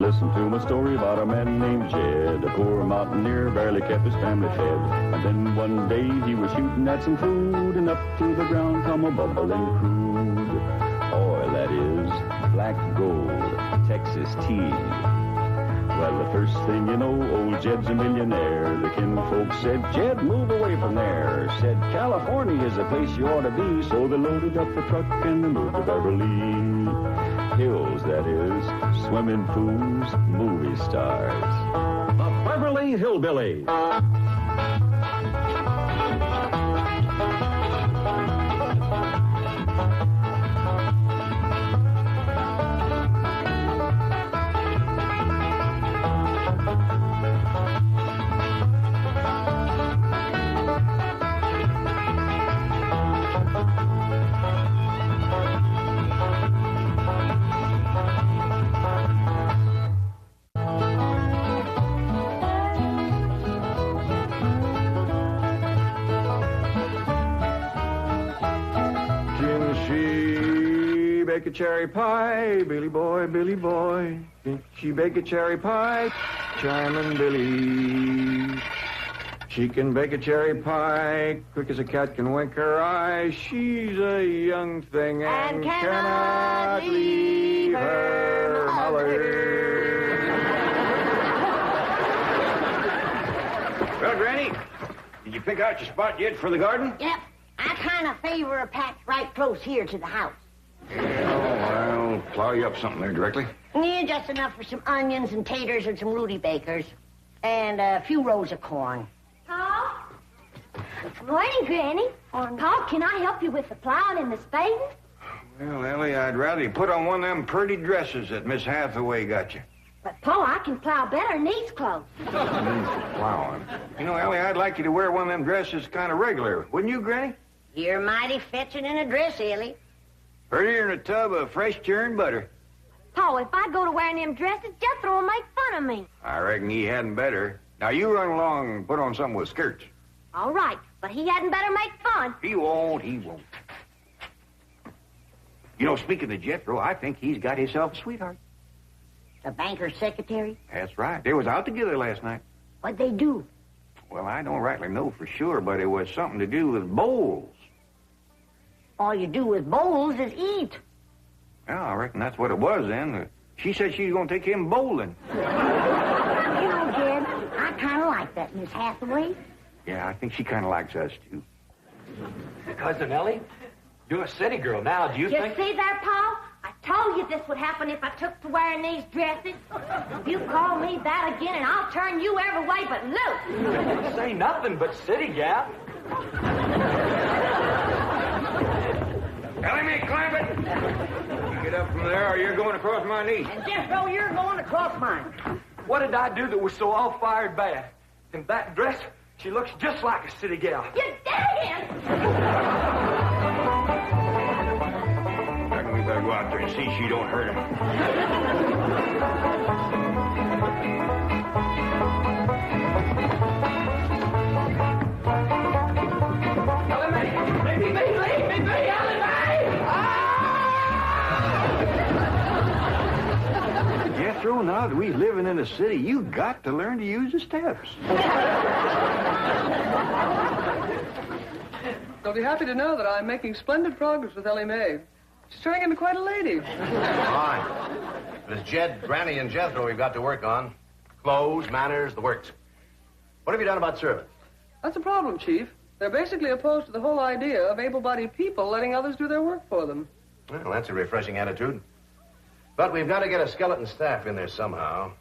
Listen to my story about a man named Jed. A poor mountaineer barely kept his family fed. And then one day he was shooting at some food, and up to the ground come a bubbling crude oil, that is, black gold, Texas tea. Well, the first thing you know, old Jed's a millionaire. The kinfolk said, Jed, move away from there. Said, California is the place you ought to be. So they loaded up the truck and they moved to Beverly Hills, that is, swimming pools, movie stars. The Beverly HillBillies. Bake a cherry pie, Billy boy, Billy boy. Can she bake a cherry pie? Chiming Billy. She can bake a cherry pie, quick as a cat can wink her eye. She's a young thing and cannot leave her mother. Well, Granny, did you pick out your spot yet for the garden? Yep. I kind of favor a patch right close here to the house. Oh, I'll plow you up something there directly. Yeah, just enough for some onions and taters and some rudibakers. And a few rows of corn. Paul? Morning, Granny. Paul, can I help you with the plowing and the spading? Well, Ellie, I'd rather you put on one of them pretty dresses that Miss Hathaway got you. But, Paul, I can plow better in these clothes. Plowing. You know, Ellie, I'd like you to wear one of them dresses kind of regular. Wouldn't you, Granny? You're mighty fetching in a dress, Ellie. Prettier than a tub of fresh churned butter. Paul, if I go to wearing them dresses, Jethro will make fun of me. I reckon he hadn't better. Now, you run along and put on something with skirts. All right, but he hadn't better make fun. He won't, he won't. You know, speaking of Jethro, I think he's got himself a sweetheart. The banker's secretary? That's right. They was out together last night. What'd they do? Well, I don't rightly know for sure, but it was something to do with bowls. All you do with bowls is eat. Yeah, I reckon that's what it was then. She said she was going to take him bowling. You know, Jed, I kind of like that Miss Hathaway. Yeah, I think she kind of likes us, too. Cousin Ellie, you're a city girl now. Do you You think... see there, Paul? I told you this would happen if I took to wearing these dresses. You call me that again, and I'll turn you every way but loose. Say nothing but city gal. Ellie, me, climb it! You get up from there or you're going across my knee. And Jethro, you're going across mine. What did I do that was so all-fired bad? In that dress, she looks just like a city gal. You did it again! I reckon we better go out there and see she don't hurt him. Jethro, now that we're living in the city, you got to learn to use the steps. They'll be happy to know that I'm making splendid progress with Ellie Mae. She's turning into quite a lady. Fine. But it's Jed, Granny, and Jethro we've got to work on. Clothes, manners, the works. What have you done about servants? That's a problem, Chief. They're basically opposed to the whole idea of able-bodied people letting others do their work for them. Well, that's a refreshing attitude. But we've got to get a skeleton staff in there somehow.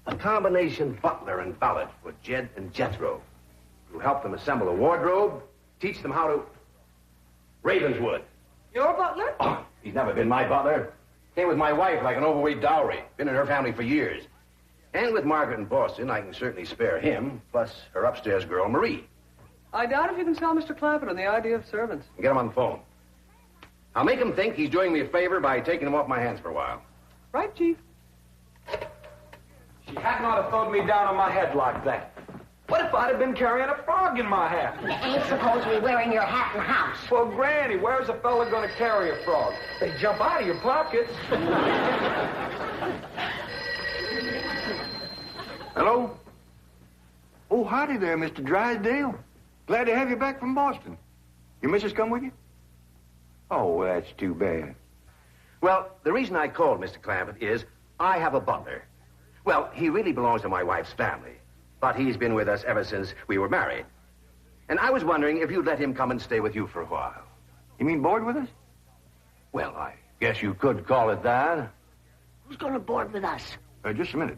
A combination butler and valet for Jed and Jethro. To help them assemble a wardrobe, teach them how to... Ravenswood. Your butler? Oh, he's never been my butler. Came with my wife like an overweight dowry. Been in her family for years. And with Margaret in Boston, I can certainly spare him, plus her upstairs girl, Marie. I doubt if you can sell Mr. Clampett on the idea of servants. Get him on the phone. I'll make him think he's doing me a favor by taking him off my hands for a while. Right, Chief? She had not have thrown me down on my head like that. What if I'd have been carrying a frog in my hat? You ain't supposed to be wearing your hat in the house. Well, Granny, where's a fella going to carry a frog? They jump out of your pockets. howdy there, Mr. Drysdale. Glad to have you back from Boston. Your missus come with you? Oh, well, that's too bad. Well, the reason I called, Mr. Clampett, is I have a butler. Well, he really belongs to my wife's family, but he's been with us ever since we were married. And I was wondering if you'd let him come and stay with you for a while. You mean board with us? Well, I guess you could call it that. Who's going to board with us? Just a minute.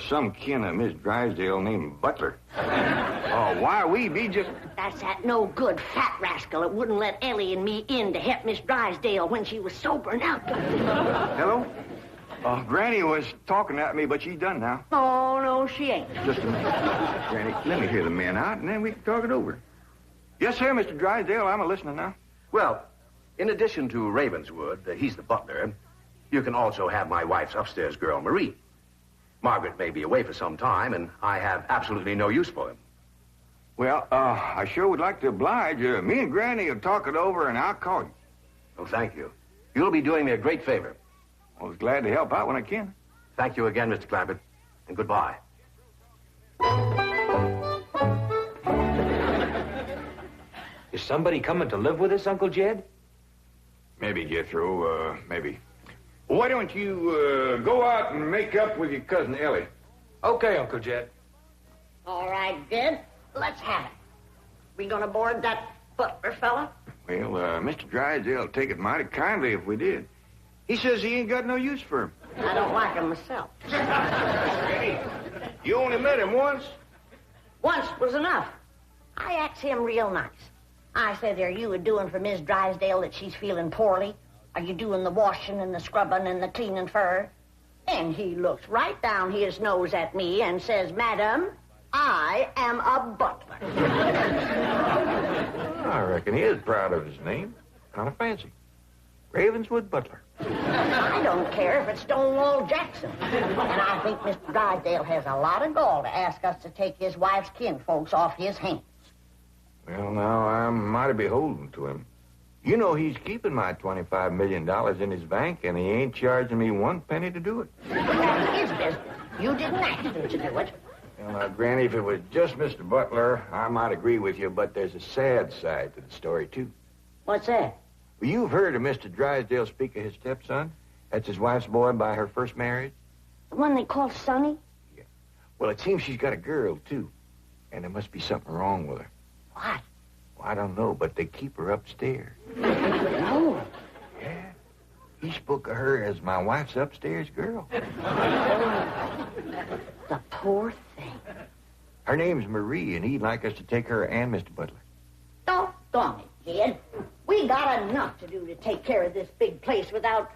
Some kin of Miss Drysdale named Butler. Why we be just... That's that no good fat rascal that wouldn't let Ellie and me in to help Miss Drysdale when she was sober. Now, Hello? Granny was talking at me, but she's done now. oh, no, she ain't. Just a minute. Granny, let me hear the men out, and then we can talk it over. Yes, sir, Mr. Drysdale. I'm a-listening now. Well, in addition to Ravenswood, he's the butler, you can also have my wife's upstairs girl, Marie. Margaret may be away for some time, and I have absolutely no use for him. Well, I sure would like to oblige. Me and Granny will talk it over, and I'll call you. Oh, thank you. You'll be doing me a great favor. I was glad to help out when I can. Thank you again, Mr. Clampett, and goodbye. Is somebody coming to live with us, Uncle Jed? Maybe, Jethro, maybe. Why don't you go out and make up with your cousin Ellie? Okay, Uncle Jed. All right, Jed, let's have it. We going to board that butler fella? Well, Mr. Drysdale will take it mighty kindly if we did. He says he ain't got no use for him. I don't like him myself. You only met him once? Once was enough. I asked him real nice. I said, are you doing for Miss Drysdale that she's feeling poorly? Are you doing the washing and the scrubbing and the cleaning for her? And he looks right down his nose at me and says, Madam, I am a butler. I reckon he is proud of his name. Kind of fancy. Ravenswood Butler. I don't care if it's Stonewall Jackson. And I think Mr. Drysdale has a lot of gall to ask us to take his wife's kinfolks off his hands. Well, now, I'm mighty beholden to him. You know he's keeping my $25 million in his bank, and he ain't charging me one penny to do it. That's his business. You didn't ask him to do it. Well, now, Granny, if it was just Mr. Butler, I might agree with you, but there's a sad side to the story, too. What's that? Well, you've heard of Mr. Drysdale speak of his stepson. That's his wife's boy by her first marriage. The one they call Sonny? Yeah. Well, it seems she's got a girl, too. And there must be something wrong with her. What? Well, I don't know, but they keep her upstairs. No. Yeah. He spoke of her as my wife's upstairs girl. The poor thing. Her name's Marie, and he'd like us to take her and Mr. Butler. Doggone it, kid. We got enough to do to take care of this big place without...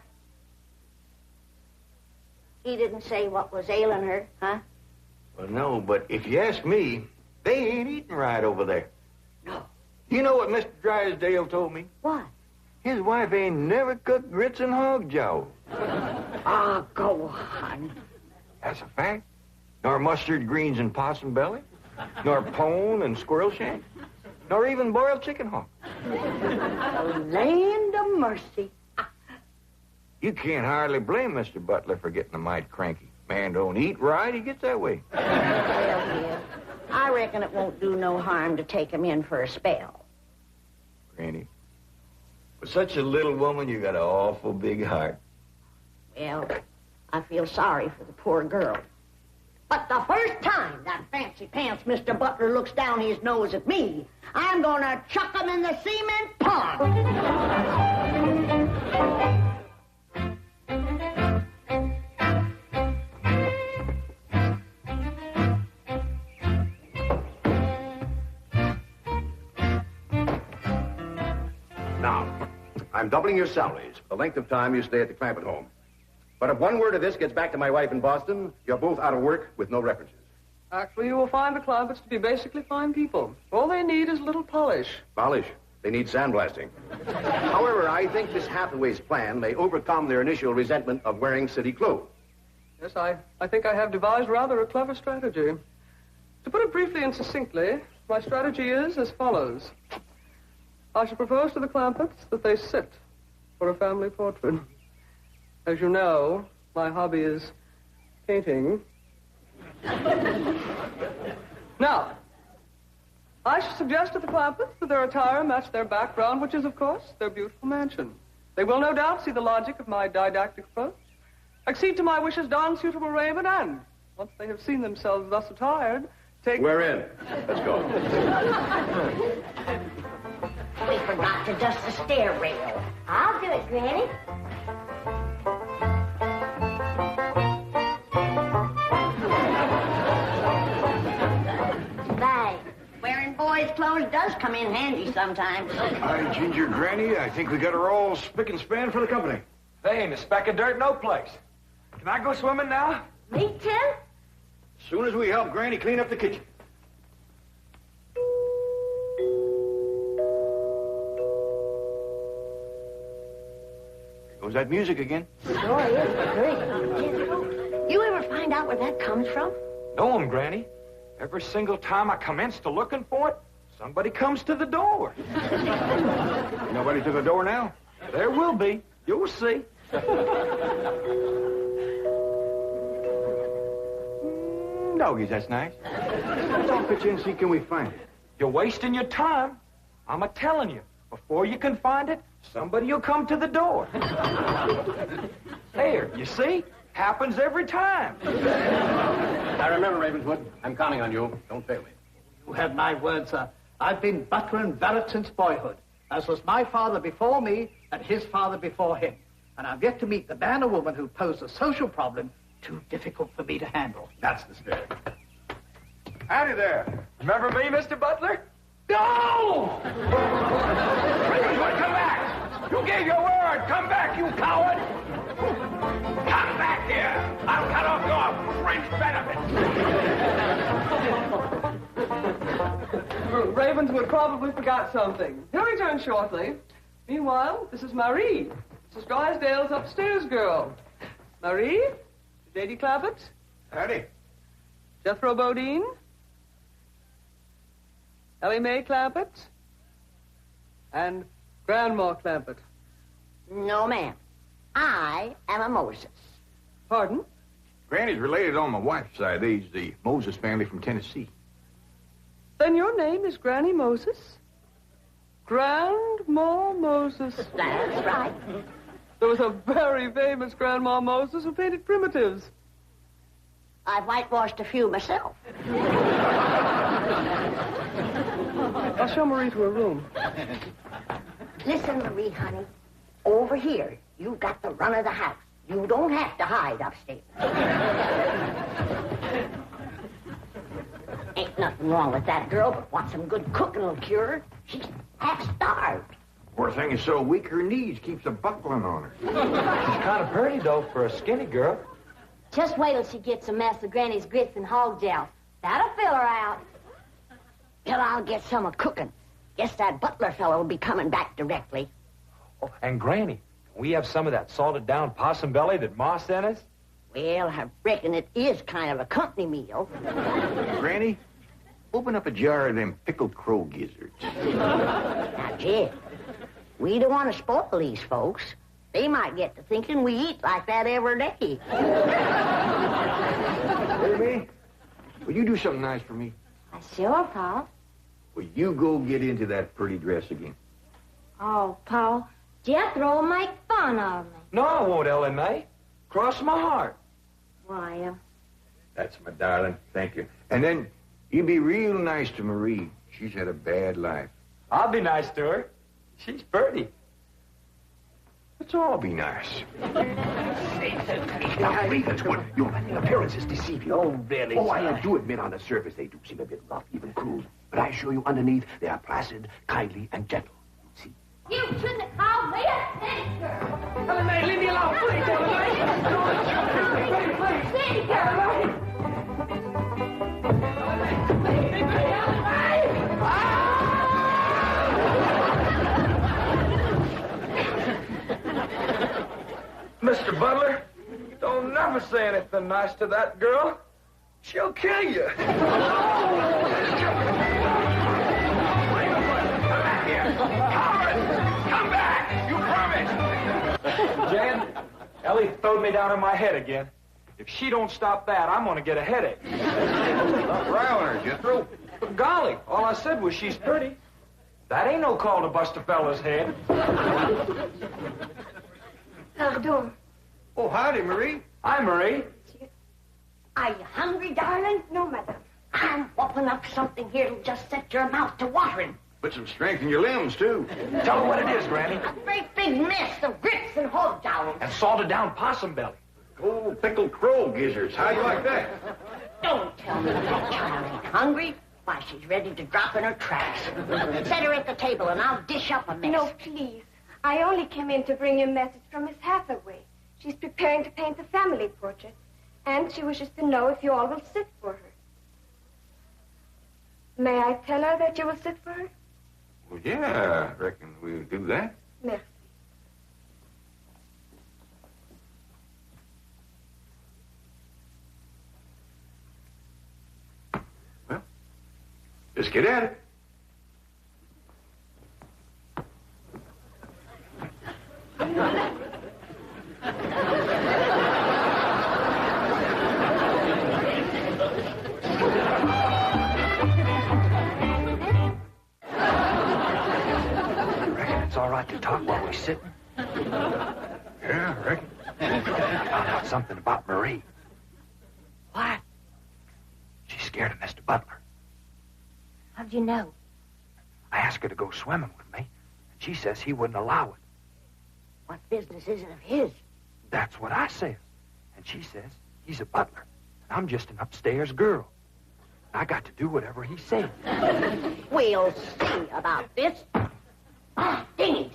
He didn't say what was ailing her, huh? Well, no, but if you ask me, they ain't eating right over there. No. You know what Mr. Drysdale told me? What? His wife ain't never cooked grits and hog jaw. Ah, go on. That's a fact. Nor mustard greens and possum belly. Nor pone and squirrel shank. Nor even boiled chicken hawk. Land of mercy. You can't hardly blame Mr. Butler for getting a mite cranky. Man don't eat right, he gets that way. Well, kid, I reckon it won't do no harm to take him in for a spell. Granny, for such a little woman, you got an awful big heart. Well, I feel sorry for the poor girl. But the first time that fancy pants Mr. Butler looks down his nose at me, I'm gonna chuck him in the cement pond. Now, I'm doubling your salaries for the length of time you stay at the Clampett home. But if one word of this gets back to my wife in Boston, you're both out of work with no references. Actually, you will find the Clampetts to be basically fine people. All they need is a little polish. Polish. They need sandblasting. However, I think Miss Hathaway's plan may overcome their initial resentment of wearing city clothes. Yes, I think I have devised rather a clever strategy. To put it briefly and succinctly, my strategy is as follows. I shall propose to the Clampetts that they sit for a family portrait. As you know, my hobby is painting. Now, I should suggest to the Clampetts that their attire match their background, which is, of course, their beautiful mansion. They will no doubt see the logic of my didactic approach, accede to my wishes, don suitable raiment, and, once they have seen themselves thus attired, take... We're in. Let's go. We forgot to dust the stair rail. I'll do it, Granny. Bye. Wearing boys' clothes does come in handy sometimes. Hi, Ginger Granny. I think we got her all spick and span for the company. They ain't a speck of dirt no place. Can I go swimming now? Me too? As soon as we help Granny clean up the kitchen. There goes that music again. Sure is good. You ever find out where that comes from? Know 'em, Granny. Every single time I commence to looking for it, somebody comes to the door. Nobody to the door now? There will be. You'll see. Doggies, that's nice. Let's all pitch in and see can we find it. You're wasting your time. I'm a-telling you. Before you can find it, somebody will come to the door. There, you see? Happens every time. Now remember, Ravenswood, I'm counting on you. Don't fail me. You have my word, sir. I've been butler and valet since boyhood, as was my father before me and his father before him. And I've yet to meet the man or woman who posed a social problem too difficult for me to handle. That's the spirit. Howdy there. Remember me, Mr. Butler? No! Ravenswood, come back! You gave your word! Come back, you coward! Come back here! I'll cut off your French benefits! Ravenswood probably forgot something. He'll return shortly. Meanwhile, this is Marie, Mrs. Drysdale's upstairs girl. Marie, Lady Clampett, Howdy. Jethro Bodine, Ellie Mae Clampett, and Grandma Clampett. No, ma'am. I am a Moses. Pardon? Granny's related on my wife's side. They's the Moses family from Tennessee. Then your name is Granny Moses? Grandma Moses. That's right. There was a very famous Grandma Moses who painted primitives. I've whitewashed a few myself. I'll show Marie to her room. Listen, Marie, honey. Over here, you've got the run of the house. You don't have to hide upstairs. Ain't nothing wrong with that girl, but what some good cooking will cure her. She's half starved. Poor thing is so weak her knees keeps a buckling on her. She's kind of pretty, though, for a skinny girl. Just wait till she gets a mess of Granny's grits and hog gels. That'll fill her out. Till I'll get some of cooking. Guess that butler fellow will be coming back directly. Oh, and Granny, can we have some of that salted down possum belly that Ma sent us? Well, I reckon it is kind of a company meal. Granny, open up a jar of them pickled crow gizzards. Now, Jed, we don't want to spoil these folks. They might get to thinking we eat like that every day. Baby, will you do something nice for me? Sure, Paul. Will you go get into that pretty dress again? Oh, Paul, Jethro will make fun of me. No, I won't, Ellie Mae. Cross my heart. Why, That's my darling. Thank you. And then you be real nice to Marie. She's had a bad life. I'll be nice to her. She's pretty. Let's all be nice. Now, Ravenswood, your appearances deceive you. Oh, really, Oh, sir? I do admit on the surface they do seem a bit rough, even cruel. But I assure you underneath they are placid, kindly, and gentle. See? you shouldn't have called me a city girl. Ellie Mae, leave me alone, please, Ellie Mae. City girl. Mr. Butler, don't never say anything nice to that girl. She'll kill you. Come back here. Coward! Come back! You promised! Jan, Ellie throwed me down on my head again. If she don't stop that, I'm gonna get a headache. Stop riling her, Jethro. But golly, all I said was she's pretty. That ain't no call to bust a fella's head. Pardon. Oh, howdy, Marie. Hi, Marie. Are you hungry, darling? No, madame. I'm whopping up something here to just set your mouth to watering. Put some strength in your limbs, too. Tell her what it is, Granny. A great big mess of grits and hog jowls. And salted down possum belly. Cold pickled crow gizzards. How you like that? Don't tell me that child ain't hungry. Why, she's ready to drop in her tracks. Set her at the table and I'll dish up a mess. No, please. I only came in to bring you a message from Miss Hathaway. She's preparing to paint the family portrait. And she wishes to know if you all will sit for her. May I tell her that you will sit for her? Well, yeah, I reckon we'll do that. Merci. Well, just get at it. It's all right to talk while we're sitting. Yeah, I reckon. I found out something about Marie. What? She's scared of Mr. Butler. How'd you know? I asked her to go swimming with me, and she says he wouldn't allow it. What business is it of his? That's what I said. And she says he's a butler, and I'm just an upstairs girl. I got to do whatever he said. We'll see about this. Ah, dingies.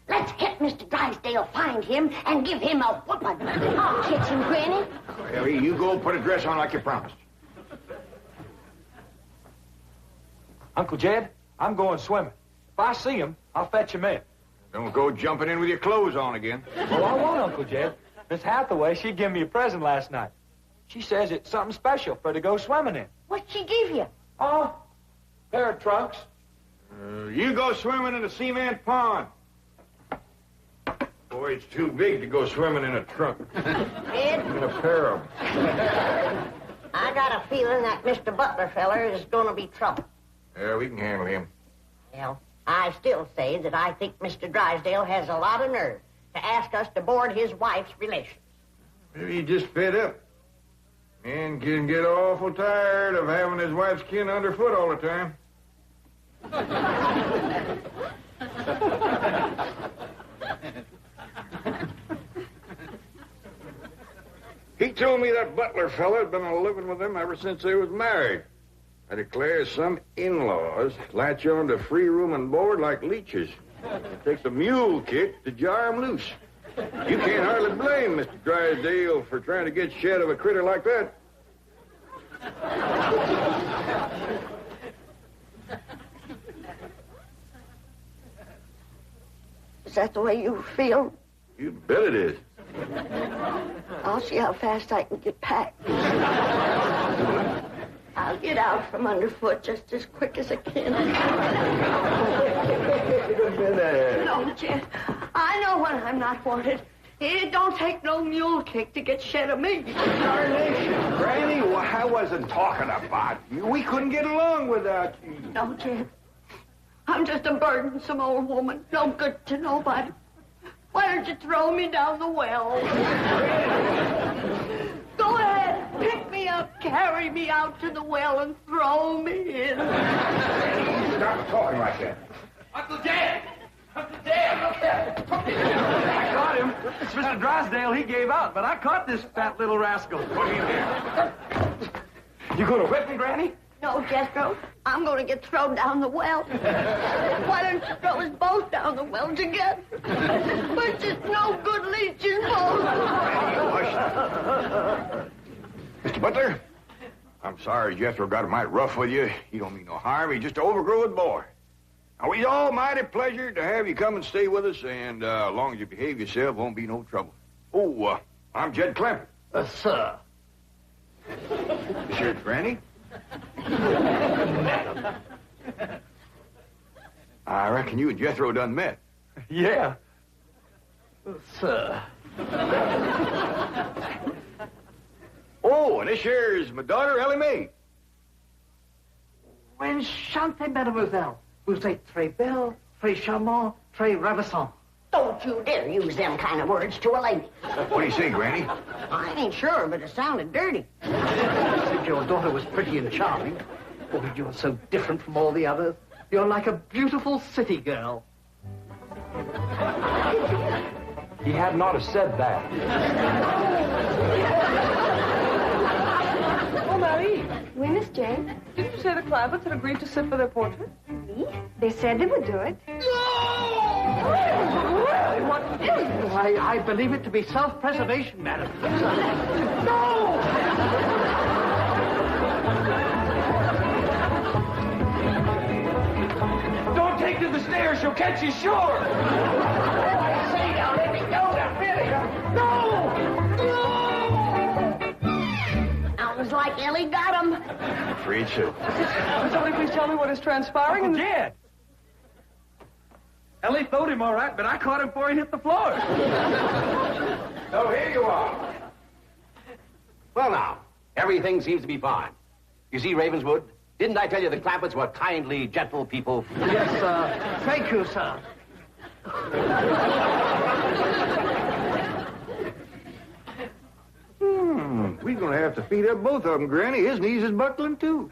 Let's get Mr. Drysdale, find him, and give him a whooping. I'll catch him, Granny. Well, you go put a dress on like you promised. Uncle Jed, I'm going swimming. If I see him, I'll fetch him in. Don't go jumping in with your clothes on again. Well, I won't, Uncle Jed. Miss Hathaway, she gave me a present last night. She says it's something special for her to go swimming in. What'd she give you? Oh, pair of trunks. You go swimming in the cement pond. Boy, it's too big to go swimming in a trunk. Ed, In a pair of them. I got a feeling that Mr. Butler feller is going to be trouble. Yeah, we can handle him. Well, I still say that I think Mr. Drysdale has a lot of nerve to ask us to board his wife's relations. Maybe he just fed up. Man can get awful tired of having his wife's kin underfoot all the time. He told me that Butler fella had been living with him ever since they was married. I declare some in-laws latch on to free room and board like leeches. It takes a mule kick to jar 'em loose. You can't hardly blame Mr. Drysdale for trying to get shed of a critter like that. Is that the way you feel? You bet it is. I'll see how fast I can get packed. I'll get out from underfoot just as quick as I can. No, Jen. I know when I'm not wanted. It don't take no mule kick to get shed of me. Darnation, Granny, well, I wasn't talking about you. We couldn't get along without you. No, Jen. I'm just a burdensome old woman. No good to nobody. Why don't you throw me down the well? Go ahead, pick me up, carry me out to the well, and throw me in. Stop talking like that. Uncle Jed! Uncle Jed, look here! I caught him. Mr. Drysdale, he gave out, but I caught this fat little rascal. Put him there. You gonna whip me, Granny? No, Jethro. I'm going to get thrown down the well. Why don't you throw us both down the well together? We're just no good leeches, both. Mr. Butler, I'm sorry Jethro got it mighty rough with you. He don't mean no harm. He's just an overgrown boy. Now, we's all mighty pleasure to have you come and stay with us, and as long as you behave yourself, won't be no trouble. Oh, I'm Jed Clemmer. Sir. This here's Granny. I reckon you and Jethro done met. Yeah. Sir. Oh, and this here is my daughter, Ellie Mae. Enchantée, mademoiselle. Vous êtes très belle, très charmant, très ravissant. Don't you dare use them kind of words to a lady. What do you say, Granny? I ain't sure, but it sounded dirty. I said your daughter was pretty and charming. Oh, you're so different from all the others. You're like a beautiful city girl. He had not have said that. Oh, Marie, Oui, Miss Jane. didn't you say the Clampetts had agreed to sit for their portrait? Oui. They said they would do it. Really? What? I believe it to be self-preservation, madam. Don't take to the stairs. She'll catch you sure. I say now, let me go now, Billy. Sounds like Ellie got him. I'm afraid so. Will somebody please tell me what is transpiring in the... Jed. Ellie throwed him all right, but I caught him before he hit the floor. So here you are. Well, now, everything seems to be fine. You see, Ravenswood, didn't I tell you the Clampetts were kindly, gentle people? Yes, sir. Thank you, sir. We're going to have to feed up both of them, Granny. His knees is buckling, too.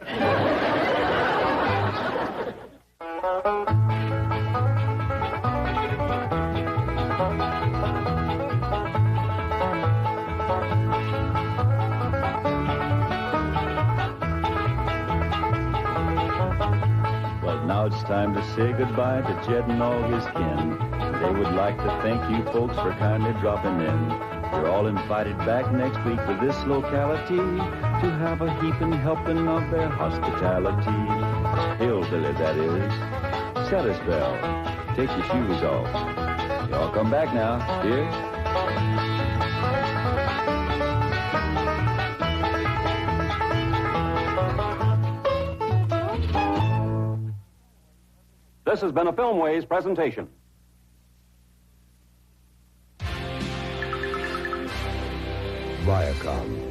Well, now it's time to say goodbye to Jed and all his kin. They would like to thank you folks for kindly dropping in. You're all invited back next week to this locality to have a heaping helping of their hospitality. Hillbilly, that is. Set us bell. Take your shoes off. Y'all come back now, dear. This has been a Filmways presentation. Viacom.